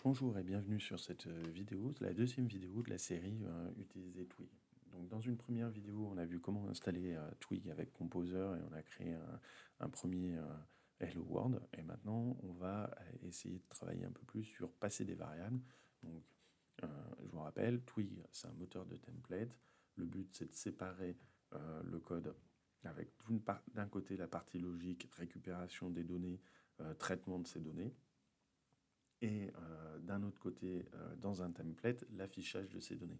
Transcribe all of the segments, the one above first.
Bonjour et bienvenue sur cette vidéo, la deuxième vidéo de la série Utiliser Twig. Donc dans une première vidéo, on a vu comment installer Twig avec Composer et on a créé un premier Hello World. Et maintenant, on va essayer de travailler un peu plus sur passer des variables. Donc je vous rappelle, Twig, c'est un moteur de template. Le but, c'est de séparer le code avec d'un côté la partie logique, récupération des données, traitement de ces données, et d'un autre côté, dans un template, l'affichage de ces données.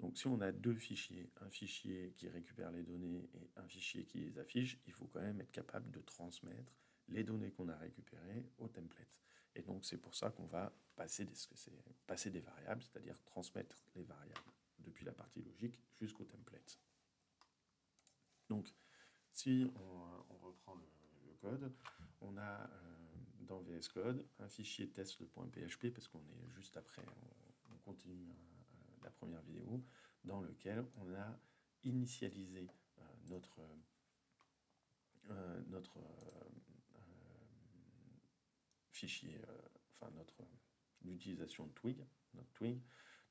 Donc si on a deux fichiers, un fichier qui récupère les données et un fichier qui les affiche, il faut quand même être capable de transmettre les données qu'on a récupérées au template. Et donc c'est pour ça qu'on va passer des variables, c'est-à-dire transmettre les variables depuis la partie logique jusqu'au template. Donc si on reprend le code, on a dans VS Code un fichier test.php, parce qu'on est juste après, on continue la première vidéo, dans lequel on a initialisé notre fichier, l'utilisation de Twig, notre Twig.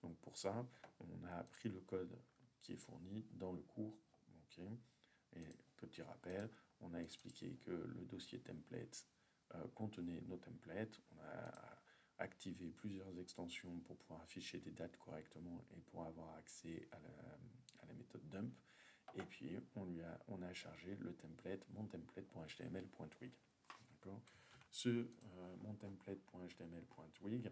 Donc pour ça, on a pris le code qui est fourni dans le cours. Okay. Et petit rappel, on a expliqué que le dossier template contenait nos templates. On a activé plusieurs extensions pour pouvoir afficher des dates correctement et pour avoir accès à la méthode dump. Et puis on a chargé le template montemplate.html.twig. Mon template.html.twig,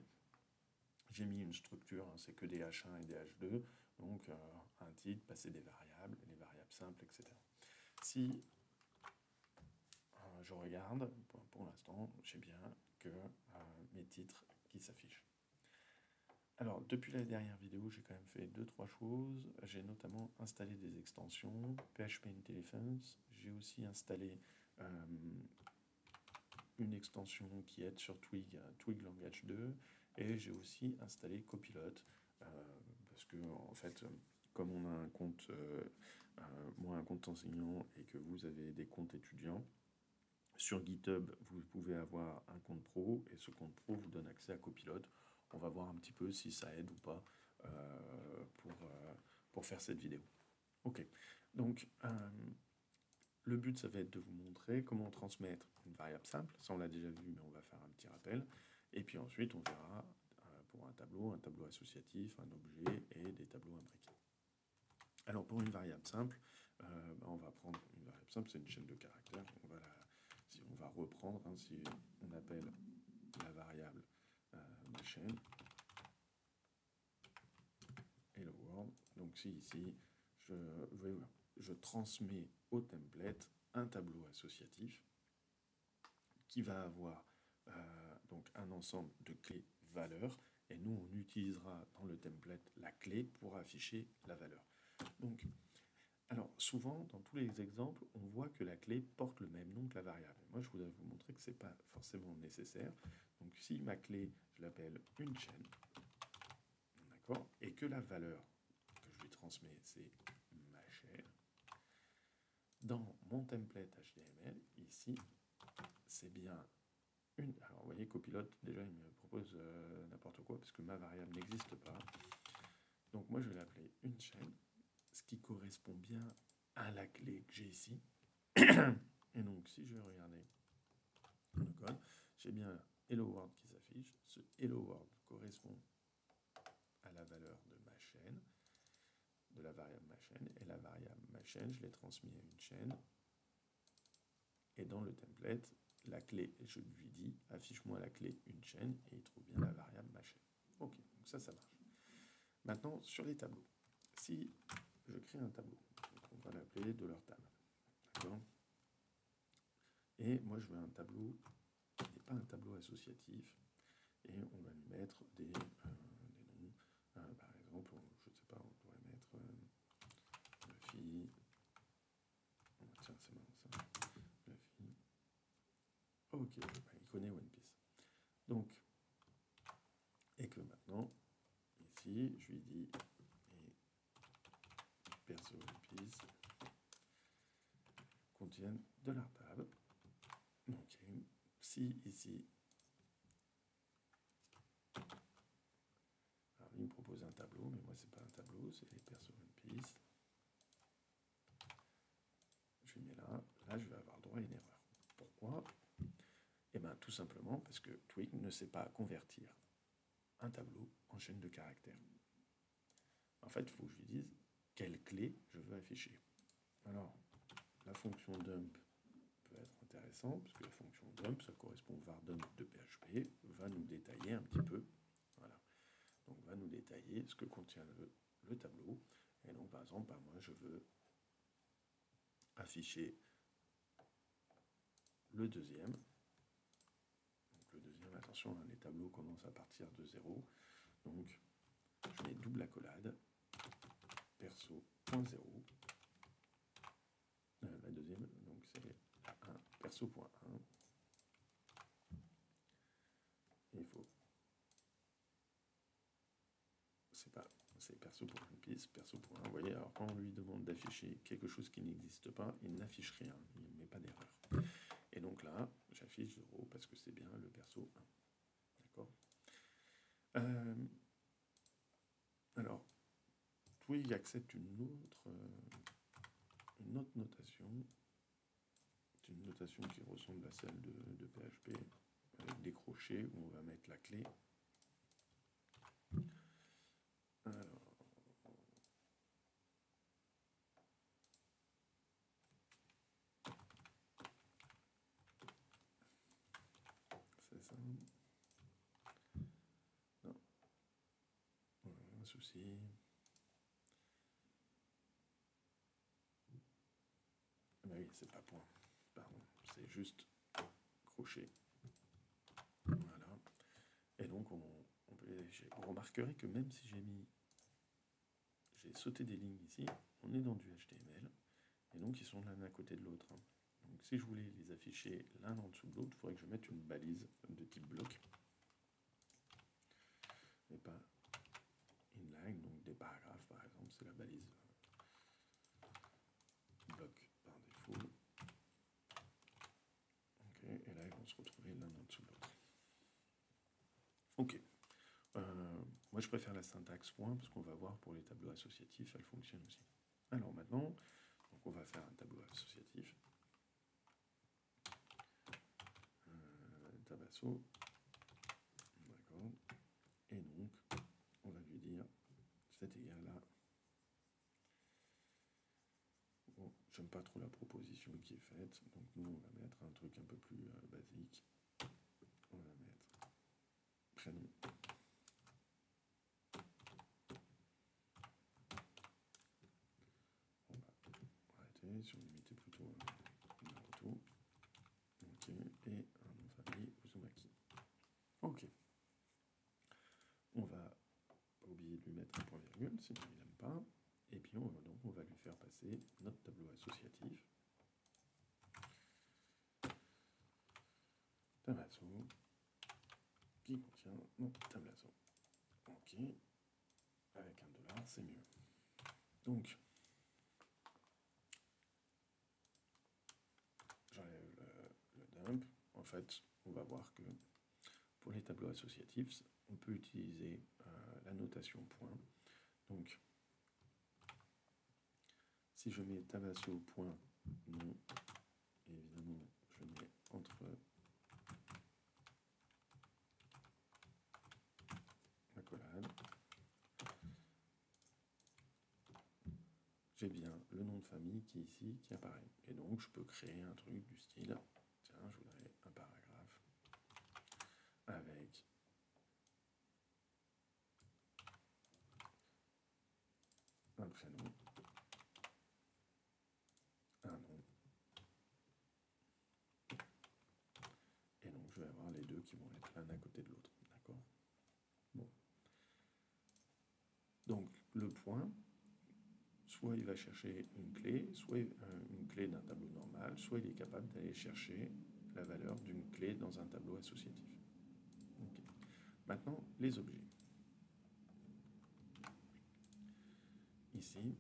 j'ai mis une structure, hein, c'est que des H1 et des H2, donc un titre, passer des variables, les variables simples, etc. Si je regarde, pour l'instant, j'ai bien que mes titres qui s'affichent. Alors, depuis la dernière vidéo, j'ai quand même fait 2-3 choses. J'ai notamment installé des extensions, PHP IntelliFans. J'ai aussi installé une extension qui aide sur Twig, Twig Langage 2. Et j'ai aussi installé Copilot, parce que, en fait, comme on a un compte, moi un compte enseignant et que vous avez des comptes étudiants, sur GitHub, vous pouvez avoir un compte pro et ce compte pro vous donne accès à Copilot. On va voir un petit peu si ça aide ou pas pour faire cette vidéo. Ok, donc le but, ça va être de vous montrer comment transmettre une variable simple. Ça, on l'a déjà vu, mais on va faire un petit rappel. Et puis ensuite, on verra pour un tableau associatif, un objet et des tableaux imbriqués. Alors, pour une variable simple, on va prendre une variable simple, c'est une chaîne de caractères. On va reprendre, hein, si on appelle la variable ma chaîne, hello world. Donc si ici, je transmets au template un tableau associatif qui va avoir donc un ensemble de clés valeurs, et nous on utilisera dans le template la clé pour afficher la valeur. Donc, alors souvent dans tous les exemples, on voit que la clé porte le même nom que la variable. Moi je voudrais vous montrer que c'est pas forcément nécessaire. Donc si ma clé, je l'appelle une chaîne, d'accord, et que la valeur que je lui transmets c'est ma chaîne, dans mon template HTML ici, c'est bien une. Alors vous voyez, Copilot, déjà il me propose n'importe quoi parce que ma variable n'existe pas. Donc moi je vais l'appeler une chaîne, ce qui correspond bien à la clé que j'ai ici. Et donc si je vais regarder le code, j'ai bien hello world qui s'affiche. Ce hello world correspond à la valeur de ma chaîne, de la variable ma chaîne, et la variable ma chaîne, je l'ai transmis à une chaîne. Et dans le template, la clé, je lui dis, affiche-moi la clé une chaîne, et il trouve bien la variable ma chaîne. Ok, donc ça marche. Maintenant, sur les tableaux. Si je crée un tableau, on va l'appeler $table. D'accord ? Et moi, je veux un tableau qui n'est pas un tableau associatif, et on va lui mettre des noms. Par exemple, je ne sais pas, on pourrait mettre Luffy. Tiens, c'est marrant ça. Luffy. Ok, il connaît One Piece. Donc, et que maintenant, ici, je lui dis perso One Piece contiennent $table. Donc, si ici, propose un tableau, mais moi c'est pas un tableau, c'est les perso one piece. Je le mets là, là je vais avoir droit à une erreur. Pourquoi? Eh bien tout simplement parce que Twig ne sait pas convertir un tableau en chaîne de caractères. En fait, il faut que je lui dise quelle clé je veux afficher. Alors, la fonction dump peut être intéressante, parce que la fonction dump, ça correspond au var dump de PHP, va nous détailler un petit peu. Voilà. Donc, va nous détailler ce que contient le tableau. Et donc, par exemple, bah, moi, je veux afficher le deuxième. Donc, le deuxième, attention, hein, les tableaux commencent à partir de 0. Donc, je mets double accolade, perso.0. La deuxième, donc c'est 1, perso.1. Il faut. C'est perso.piece, perso.1. Vous voyez, alors quand on lui demande d'afficher quelque chose qui n'existe pas, il n'affiche rien, il ne met pas d'erreur. Et donc là, j'affiche 0 parce que c'est bien le perso 1. D'accord? Alors, Twig accepte une autre notation. C'est une notation qui ressemble à celle de PHP, avec des crochets où on va mettre la clé. Alors, c'est ça. Non. Voilà, un souci. Ah oui, c'est pas point. Pardon, c'est juste crochet. Voilà. Et donc, on peut les afficher. Vous remarquerez que même si j'ai sauté des lignes ici, on est dans du HTML. Et donc, ils sont l'un à côté de l'autre. Donc, si je voulais les afficher l'un en dessous de l'autre, il faudrait que je mette une balise de type bloc. Mais pas inline, donc des paragraphes, par exemple, c'est la balise bloc par défaut. Ok, et là, ils vont se retrouver l'un en dessous de l'autre. Ok. Moi, je préfère la syntaxe point, parce qu'on va voir pour les tableaux associatifs, elle fonctionne aussi. Alors maintenant, donc on va faire un tableau associatif. Tabasso. D'accord. Et donc, on va lui dire, c'est égal à... Bon, j'aime pas trop la proposition qui est faite, donc nous, on va mettre un truc un peu plus basique. On va mettre prénom. On va arrêter, si on mettait plutôt Naruto. Ok, et un nom de famille, Uzumaki. Ok. On va pas oublier de lui mettre un point virgule, sinon il n'aime pas. Et puis on va lui faire passer notre tableau associatif. Tabasso, qui contient notre tablasso. Ok. Avec un dollar, c'est mieux. Donc, j'enlève le dump. En fait, on va voir que pour les tableaux associatifs, on peut utiliser la notation point. Donc, si je mets tabasso point nom, évidemment, je mets entre accolade. J'ai bien le nom de famille qui est ici, qui apparaît. Et donc, je peux créer un truc du style, tiens, je voudrais un paragraphe avec un prénom, un nom. Et donc, je vais avoir les deux qui vont être l'un à côté de l'autre. D'accord? Bon. Donc, le point, soit il va chercher une clé, soit une clé d'un tableau normal, soit il est capable d'aller chercher la valeur d'une clé dans un tableau associatif. Okay. Maintenant, les objets. Ici,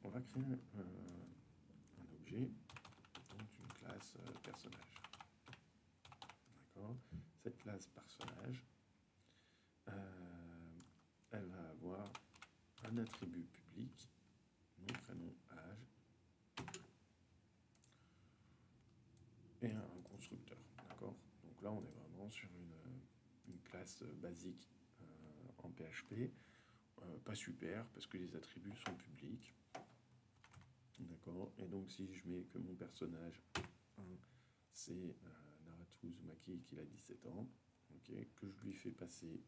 on va créer un objet, donc une classe personnage. D'accord? Cette classe personnage, elle va avoir un attribut public, nom, prénom, âge, et un constructeur, d'accord? Donc là, on est vraiment sur une classe basique en PHP, pas super, parce que les attributs sont publics, d'accord? Et donc, si je mets que mon personnage, c'est Naratu Uzumaki, qu'il a 17 ans, okay, que je lui fais passer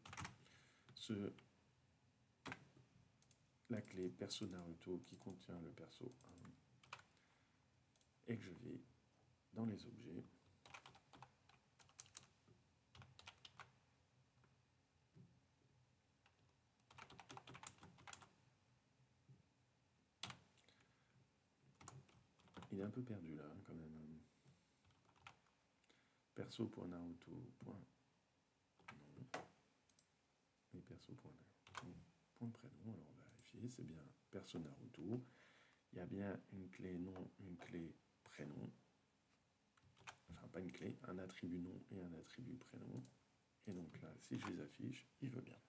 la clé perso Naruto qui contient le perso 1, et que je vais dans les objets, il est un peu perdu là, quand même. Perso.naruto. Et perso.naruto. Prénom, alors on va vérifier, c'est bien perso Naruto. Il y a bien une clé nom, une clé prénom. Enfin, pas une clé, un attribut nom et un attribut prénom. Et donc là, si je les affiche, il veut bien.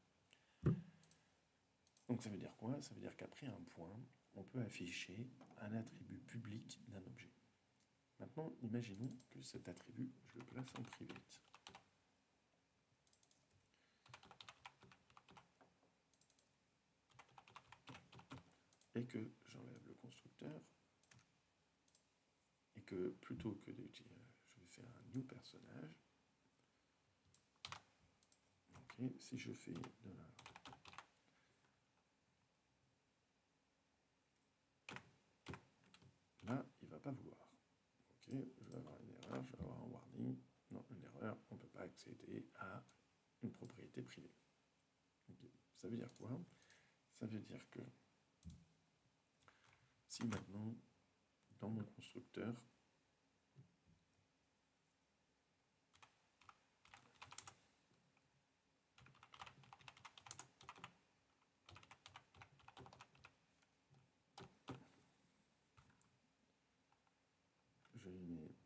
Donc ça veut dire quoi? Ça veut dire qu'après un point, on peut afficher un attribut public d'un objet. Maintenant, imaginons que cet attribut, je le place en private. Et que j'enlève le constructeur. Et que plutôt que d'utiliser, je vais faire un new personnage. Ok, si je fais de la... Là, il ne va pas vouloir. Ok, je vais avoir une erreur, je vais avoir un warning. Non, une erreur, on ne peut pas accéder à une propriété privée. Okay. Ça veut dire quoi? Ça veut dire que si maintenant, dans mon constructeur, je lui mets...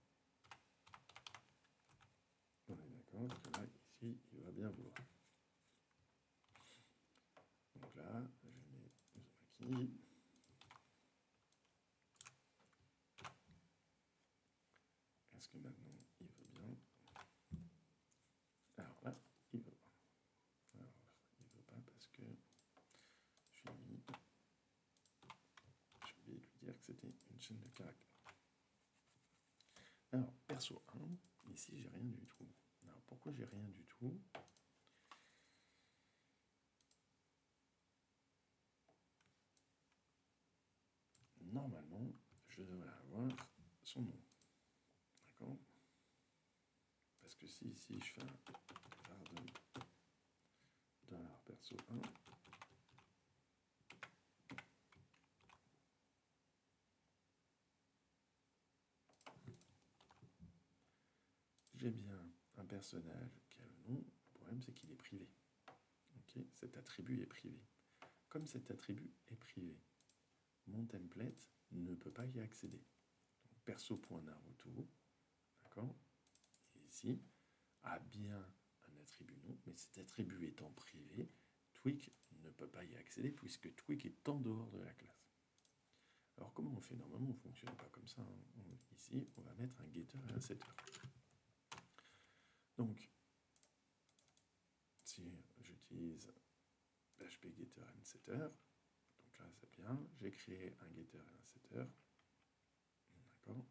On est d'accord que là, ici, il va bien vouloir. Donc là, je mets Uzumaki. Est-ce que maintenant, il veut bien? Alors là, il veut pas. Alors, il veut pas parce que j'ai oublié de lui dire que c'était une chaîne de caractères. Alors, perso 1, ici, j'ai rien du tout. Alors, pourquoi j'ai rien du tout? Normalement, je devrais avoir son nom. D'accord? Parce que si ici, je fais un $perso 1, j'ai bien un personnage qui a le nom. Le problème, c'est qu'il est privé. Okay, cet attribut est privé. Comme cet attribut est privé, mon template ne peut pas y accéder. Perso.naruto, d'accord, ici, a bien un attribut nom, mais cet attribut étant privé, Twig ne peut pas y accéder puisque Twig est en dehors de la classe. Alors comment on fait? Normalement, on ne fonctionne pas comme ça. Hein. Ici, on va mettre un getter et un setter. Donc, si j'utilise PHP getter and setter, donc là c'est bien, j'ai créé un getter et un setter, d'accord.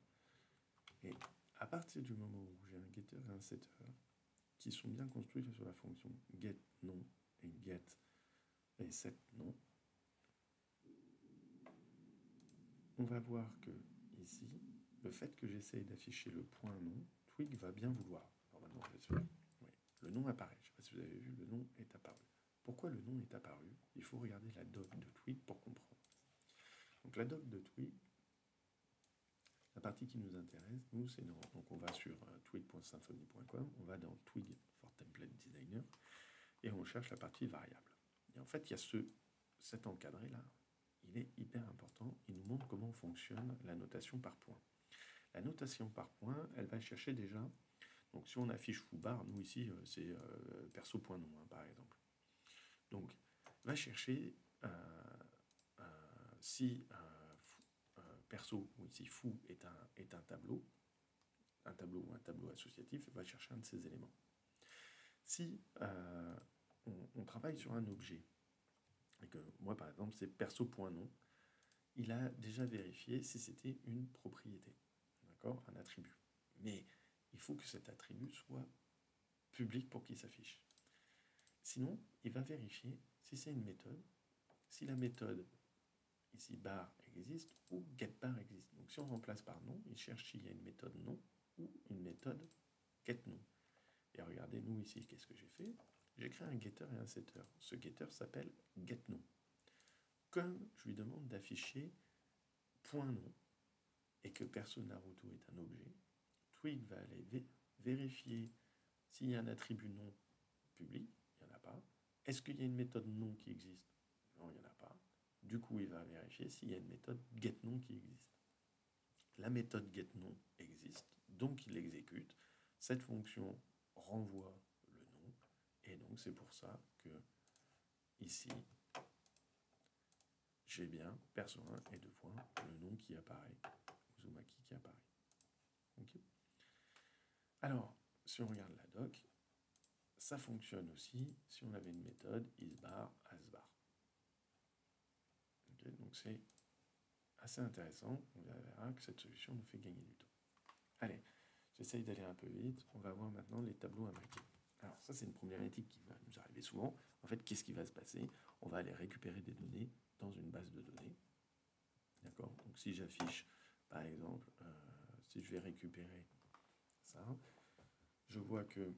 Et à partir du moment où j'ai un getter et un setter qui sont bien construits sur la fonction get nom et get et set nom, on va voir que ici, le fait que j'essaye d'afficher le point nom, Twig va bien vouloir. Normalement, j'espère. Oui, le nom apparaît. Je ne sais pas si vous avez vu, le nom est apparu. Pourquoi le nom est apparu? Il faut regarder la doc de Twig pour comprendre. Donc la doc de Twig, la partie qui nous intéresse, nous, c'est dans... Donc on va sur twig.symfony.com, on va dans Twig for Template Designer, et on cherche la partie variable. Et en fait, il y a cet encadré-là. Il est hyper important. Il nous montre comment fonctionne la notation par point. La notation par point, elle va chercher déjà... Donc si on affiche foobar, nous ici, c'est perso.nom, hein, par exemple. Donc, va chercher si perso, ou ici foo est un tableau ou un tableau associatif, va chercher un de ces éléments. Si on travaille sur un objet, et que moi par exemple c'est perso.nom, il a déjà vérifié si c'était une propriété, d'accord, un attribut. Mais il faut que cet attribut soit public pour qu'il s'affiche. Sinon, il va vérifier si c'est une méthode, si la méthode ici bar existe ou getBar existe. Donc si on remplace par nom, il cherche s'il y a une méthode nom ou une méthode getNom. Et regardez, nous ici, qu'est-ce que j'ai fait? J'ai créé un getter et un setter. Ce getter s'appelle getNom. Comme je lui demande d'afficher .nom et que personne Naruto est un objet, Twig va aller vérifier s'il y a un attribut nom public, il n'y en a pas. Est-ce qu'il y a une méthode nom qui existe? Non, il n'y en a pas. Du coup, il va vérifier s'il y a une méthode getNom qui existe. La méthode getNom existe, donc il l'exécute. Cette fonction renvoie le nom, et donc c'est pour ça que ici, j'ai bien perso1 et deux points, le nom qui apparaît, Uzumaki qui apparaît. Okay. Alors, si on regarde la doc, ça fonctionne aussi si on avait une méthode isBar, asBar. Okay, donc c'est assez intéressant, on verra que cette solution nous fait gagner du temps. Allez, j'essaye d'aller un peu vite, on va voir maintenant les tableaux imbriqués. Alors ça c'est une problématique qui va nous arriver souvent. En fait, qu'est-ce qui va se passer? On va aller récupérer des données dans une base de données. D'accord? Donc si j'affiche, par exemple, si je vais récupérer ça, je vois que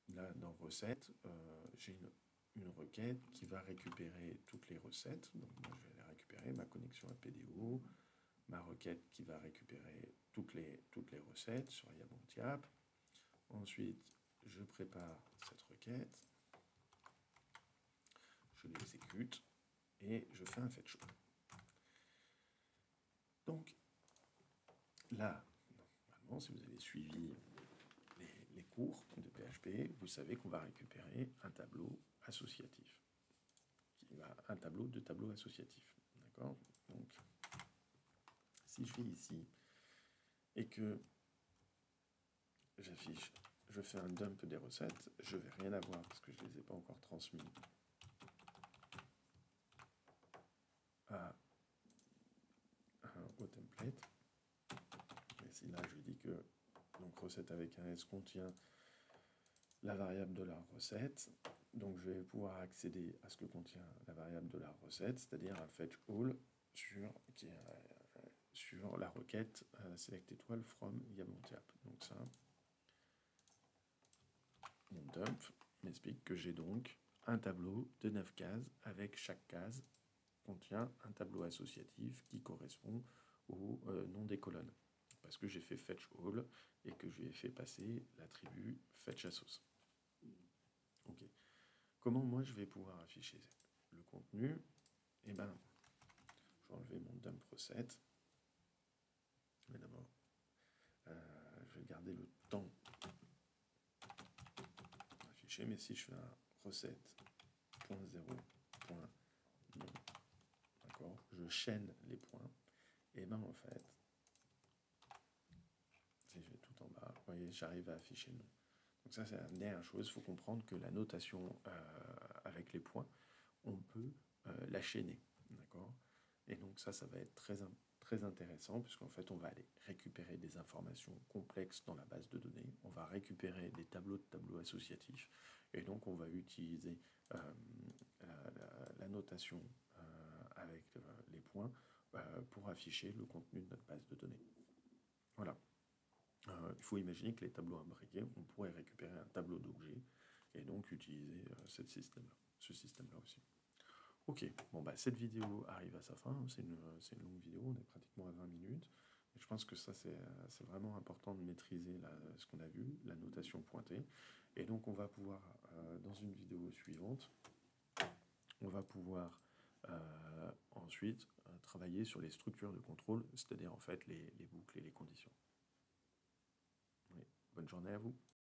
là, dans recettes, j'ai une requête qui va récupérer toutes les recettes. Donc moi, je vais les récupérer, ma connexion à PDO, ma requête qui va récupérer toutes les recettes sur Yabontiap. Ensuite, je prépare cette requête, je l'exécute et je fais un fetch all. Donc là, normalement, si vous avez suivi les cours de PHP, vous savez qu'on va récupérer un tableau associatif, un tableau de tableaux associatifs. D'accord? Donc, si je vais ici et que j'affiche, je fais un dump des recettes, je ne vais rien avoir parce que je ne les ai pas encore transmis au template. Et si là je dis que donc recette avec un S contient la variable de la recette, donc je vais pouvoir accéder à ce que contient la variable de la recette, c'est-à-dire un fetch all sur la requête select étoile from Yabontiap. Donc ça, mon dump m'explique que j'ai donc un tableau de 9 cases avec chaque case contient un tableau associatif qui correspond au nom des colonnes. Parce que j'ai fait fetch all et que je lui ai fait passer l'attribut fetch assoc. Ok. Comment moi je vais pouvoir afficher le contenu? Eh ben, je vais enlever mon dump recette. Mais d'abord, je vais garder le temps affiché. Mais si je fais un recette.0.nom, d'accord, je chaîne les points. Et ben en fait, si je vais tout en bas, vous voyez, j'arrive à afficher le nom. Donc ça, c'est la dernière chose. Il faut comprendre que la notation avec les points, on peut la chaîner. D'accord? Et donc ça va être très intéressant, puisqu'en fait, on va aller récupérer des informations complexes dans la base de données. On va récupérer des tableaux associatifs. Et donc, on va utiliser la notation avec les points pour afficher le contenu de notre base de données. Voilà. Il faut imaginer que les tableaux imbriqués, on pourrait récupérer un tableau d'objets et donc utiliser ce système-là aussi. Ok, bon bah cette vidéo arrive à sa fin, c'est une longue vidéo, on est pratiquement à 20 minutes. Et je pense que ça c'est vraiment important de maîtriser ce qu'on a vu, la notation pointée. Et donc on va pouvoir, dans une vidéo suivante, on va pouvoir ensuite travailler sur les structures de contrôle, c'est-à-dire en fait les boucles et les conditions. Oui. Bonne journée à vous.